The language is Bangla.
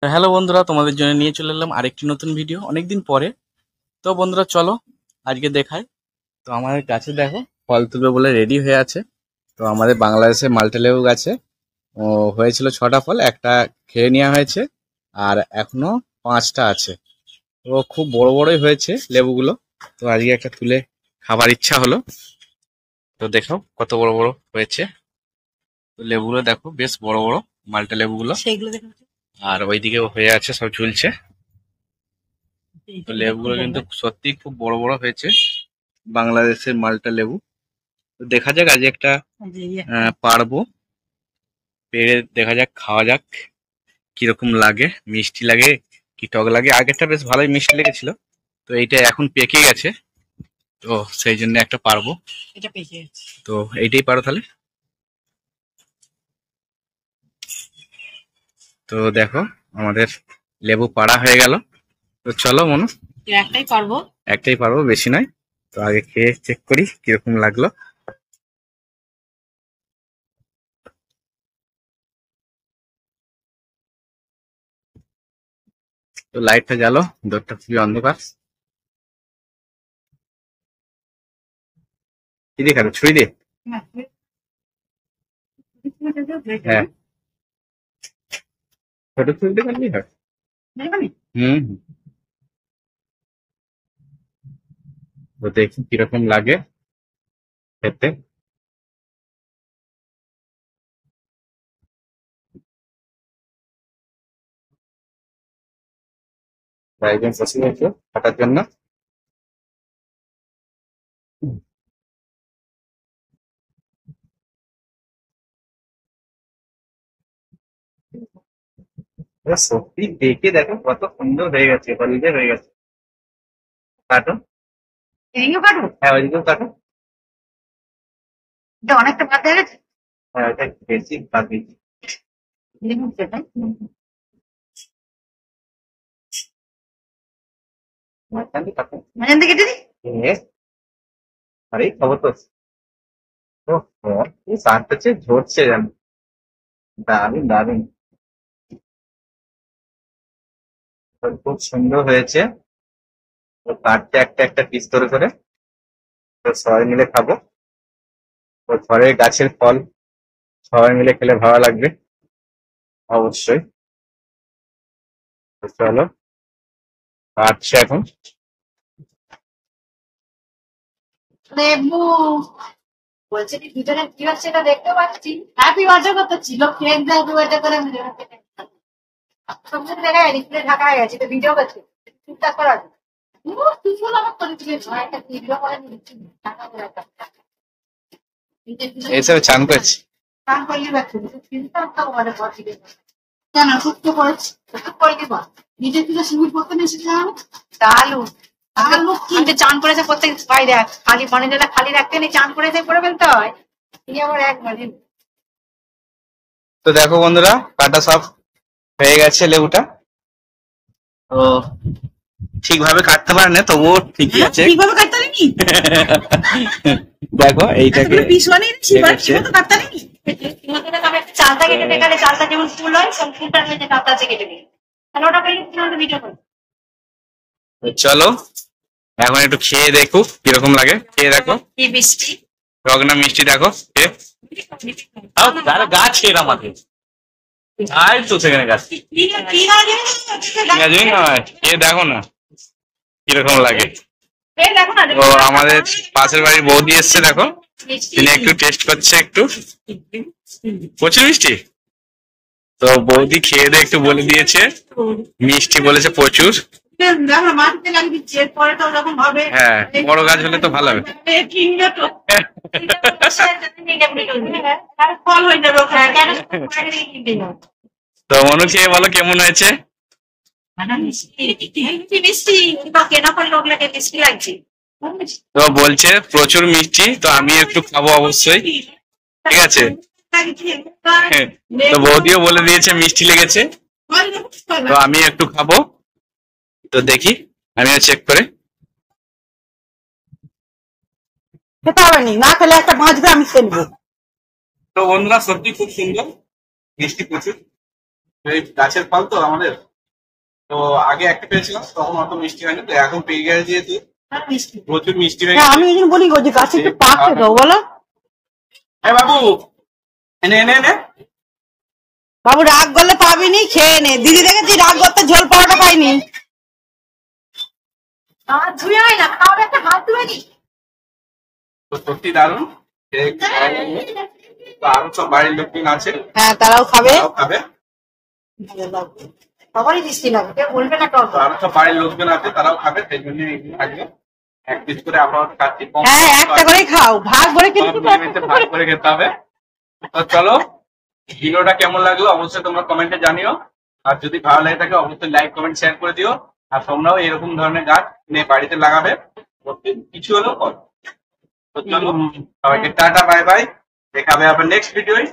হ্যালো বন্ধুরা, তোমাদের জন্য নিয়ে চলে এলাম আরেকটি নতুন ভিডিও অনেকদিন পরে। তো বন্ধুরা চলো আজকে দেখাই। তো আমাদের গাছে দেখো ফল তুলবে বলে রেডি হয়ে আছে। তো আমাদের বাংলাদেশে মাল্টা লেবু গাছে ও হয়েছিল 6টা ফল, একটা খেয়ে নেওয়া হয়েছে আর এখনো 5টা আছে। তো খুব বড় বড়ই হয়েছে লেবুগুলো। তো আজকে একটা তুলে খাবার ইচ্ছা হলো। তো দেখো কত বড় বড় হয়েছে। তো লেবুগুলো দেখো বেশ বড় বড়, মাল্টা লেবুগুলো। সেইগুলো দেখো। আর ওইদিকেও হয়ে আছে, সব ঝুলছে। তো লেবুগুলো কিন্তু সত্যি খুব বড় বড় হয়েছে, বাংলাদেশের মালটা লেবু। তো দেখা যাক আজ একটা পারবো, পেরে দেখা যাক, খাওয়া যাক কিরকম লাগে, মিষ্টি লাগে কি টক লাগে। আগেরটা বেশ ভালোই মিষ্টি লেগেছিল, তো এইটা এখন পেকে গেছে, তো সেই জন্য একটা পারবো। এটা পেকে গেছে, তো এইটাই পারো তাহলে। তো দেখো আমাদের লেবু পাড়া হয়ে গেল। তো চলো মনু, একটাই পারবো, বেশি নয়। তো আগে খেয়ে চেক করি কিরকম লাগলো। তো লাইটটা জ্বালো, দরটা খুবই অন্ধকার। কি দিয়ে খাবে, ছুরি দিয়ে? হ্যাঁ, ছোট ছুরি দিয়ে কাটলেই হয়। হুম, তো দেখি কিরকম লাগে খেতে। একজন বসে গেছে কাটার জন্য। সত্যি দেখে দেখো কত সুন্দর হয়ে গেছে, হলদে হয়ে গেছে। কাটো, এদিকেও কাটো, হ্যাঁ ওইদিকেও কাটো। এটা অনেকটা ভাত হয়ে গেছে। হ্যাঁ, এটা বেশি ভাত দিচ্ছি। মাঝখান থেকে কেটে দিই। আরে খবর তো। ও, এই শাকটা ঝরছে যেন, দারুন দারুন। খুব সুন্দর হয়েছে। তো কাটতে একটা একটা পিস করে করে, তো সবাই মিলে খাবো। তো ঘরের গাছের ফল সবাই মিলে খেলে ভালো লাগবে অবশ্যই। তো চলো কাটছে এখন। লেবু বলছে কি ভিতরে কি হচ্ছে এটা দেখতে পাচ্ছি। হ্যাপি বার্থডে করতেছি, লোক কেক দেয় হ্যাপি বার্থডে করে সবসময় দেখা যায় ডিসপ্লে ঢাকা হয়ে গেছে, তো ভিডিও করছে টুকটাক করা আছে। কি সুন্দর আমার করে দিয়েছে একটা ভিডিও করে নিচ্ছি ঢাকা করে একটা এইসব চান করছি। চান করলি বাচ্চা চিন্তা করতে পারে পড়ে কেন শুক্তো করেছি, শুক্তো করে দিবা নিজে থেকে শিবির করতে নিয়েছি জানো ডালু। চান করেছে প্রত্যেক ভাই দেখ, খালি পানিটা খালি রাখতে নেই, চান করেছে করে ফেলতে হয়। এই আবার একবারে। তো দেখো বন্ধুরা, কাটা সব হয়ে গেছে লেবুটা। তো ঠিকভাবে কাটতে পারে না, তবুও ঠিকই আছে। ঠিকভাবে কাটতে পারিনি। দেখো এইটাকে পিস বানিয়ে নিচ্ছি, ঠিকমতো কাটতে পারিনি। চালটা কেটে দেখালে, চালটা যেমন ফুল হয় সব ফুলটার মধ্যে কাটা আছে কেটে দিই। তাহলে ওটা পেলে ভিডিও করো। চলো এখন একটু খেয়ে দেখো কিরকম লাগে, খেয়ে দেখো। কি মিষ্টি, টক না মিষ্টি দেখো খেয়ে। গাছ খেয়ে আমাদের আয় তো সেখানে গাছ খেয়ে দেখো না কিরকম লাগে। তো আমাদের পাশের বাড়ির বৌদি এসছে দেখো, তিনি একটু টেস্ট করছে একটু। প্রচুর মিষ্টি। তো বৌদি খেয়ে দিয়ে একটু বলে দিয়েছে মিষ্টি, বলেছে প্রচুর। হ্যাঁ, বড় গাছ হলে তো ভালো হবে। তো মনু খেয়ে বলো কেমন হয়েছে। তো বলছে প্রচুর মিষ্টি, তো আমি একটু খাবো অবশ্যই, ঠিক আছে। তো বৌদিও বলে দিয়েছে মিষ্টি লেগেছে, তো আমি একটু খাবো। তো দেখি আমিও চেক করে। খেতে হবে না, খেলে একটা বাঁচবে, আমি খেলবো। তো বন্ধুরা সত্যি খুব সুন্দর, মিষ্টি প্রচুর। এই গাছের ফল তো আমাদের। তো আগে একটা পেয়েছিলাম তখন অত মিষ্টি হয়নি, তো এখন পেয়ে গেছে যেহেতু প্রচুর মিষ্টি হয়ে হ্যাঁ, আমি ওই জন্য বলি গো যে গাছে একটু পাকে দাও বলো। হ্যাঁ বাবু, এনে এনে এনে। বাবু রাগ করলে পাবিনি, খেয়ে নে। দিদি দেখেছি রাগ করতে ঝোল পাওয়াটা পাইনি। তো সত্যি দারুণ। তো আরো সব বাড়ির লোকজন আছে, হ্যাঁ তারাও খাবে। তারাও খাবে। সবারই মিষ্টি লাগে, কেউ বলবে না টক। তো আরো সব বাড়ির লোকজন আছে, তারাও খাবে, সেই জন্য এগুলো থাকবে। এক পিস করে আমরা খাচ্ছি। হ্যাঁ একটা করেই খাও, ভাগ করে কিন্তু ভাগ করে খেতে হবে। তো চলো, ভিডিওটা কেমন লাগলো অবশ্যই তোমরা কমেন্টে জানিও। আর যদি ভালো লাগে থাকে অবশ্যই লাইক কমেন্ট শেয়ার করে দিও। আর তোমরাও এরকম ধরনের গাছ নিয়ে বাড়িতে লাগাবে, কিছু হলেও করো। তো চলো, সবাইকে টাটা বাই বাই, দেখা হবে আবার নেক্সট ভিডিওয়।